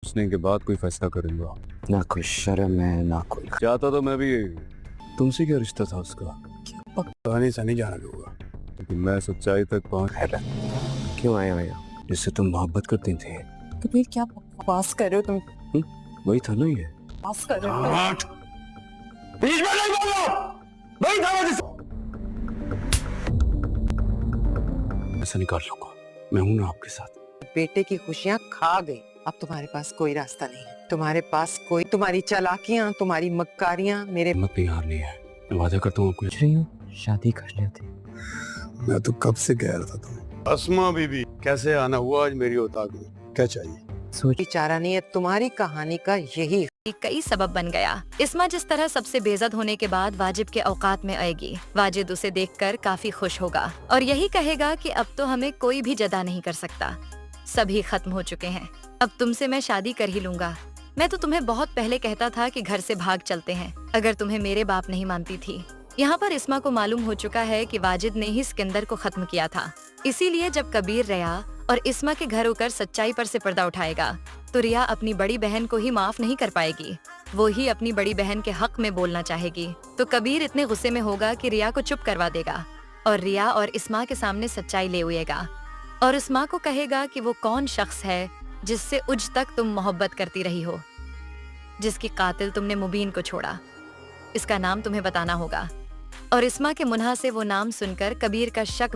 सोचने के बाद कोई फैसला करूंगा। ना कोई शर्म है ना कोई। चाहता तो मैं भी तुमसे क्या रिश्ता था उसका, कहानी से नहीं जाना दूंगा। लेकिन मैं सच्चाई तक पहुंच। क्यों आया भैया? जिससे तुम मोहब्बत करती थे। कबीर क्या बकवास कर रहे हो तुम? वही था ना ये। बकवास कर रहे हो? बीच में नहीं बोलो। वही था वो ऐसा निकाल लूंगा, मैं हूं ना आपके साथ। बेटे की खुशियां खा गई। अब तुम्हारे पास कोई रास्ता नहीं है। तुम्हारे पास कोई, तुम्हारी चालाकियां, तुम्हारी मक्कारियां मेरे हिम्मत नहीं हारनी है। मैं वादा करता हूँ आपको रही हूँ, शादी कर लेते। मैं तो कब से कह रहा था तुम्हें। अस्मा बीबी कैसे आना हुआ आज मेरी औताक में? क्या चाहिए? बेचारा नहीं है। तुम्हारी कहानी का यही कई सबब बन गया। इस्मा जिस तरह सबसे बेइज्जत होने के बाद वाजिब के औकात में आएगी, वाजिद उसे देखकर काफी खुश होगा और यही कहेगा कि अब तो हमें कोई भी जदा नहीं कर सकता, सभी खत्म हो चुके हैं, अब तुमसे मैं शादी कर ही लूंगा। मैं तो तुम्हें बहुत पहले कहता था कि घर से भाग चलते हैं, अगर तुम्हें मेरे बाप नहीं मानती थी। यहाँ पर इस्मा को मालूम हो चुका है कि वाजिद ने ही सिकंदर को खत्म किया था, इसीलिए जब कबीर रिया और इस्मा के घर होकर सच्चाई पर से पर्दा उठाएगा तो रिया अपनी बड़ी बहन को ही माफ नहीं कर पाएगी, वो ही अपनी बड़ी बहन के हक में बोलना चाहेगी। तो कबीर इतने गुस्से में होगा कि रिया को चुप करवा देगा और रिया और इस्मा के सामने सच्चाई ले उएगा और इस्मा को कहेगा कि वो कौन शख्स है जिससे उज तक तुम मोहब्बत करती रही हो, जिसकी कातिल तुमने मुबीन को छोड़ा, इसका नाम तुम्हें बताना होगा। और इस्मा के मुन्हा से वो नाम सुनकर कबीर का शक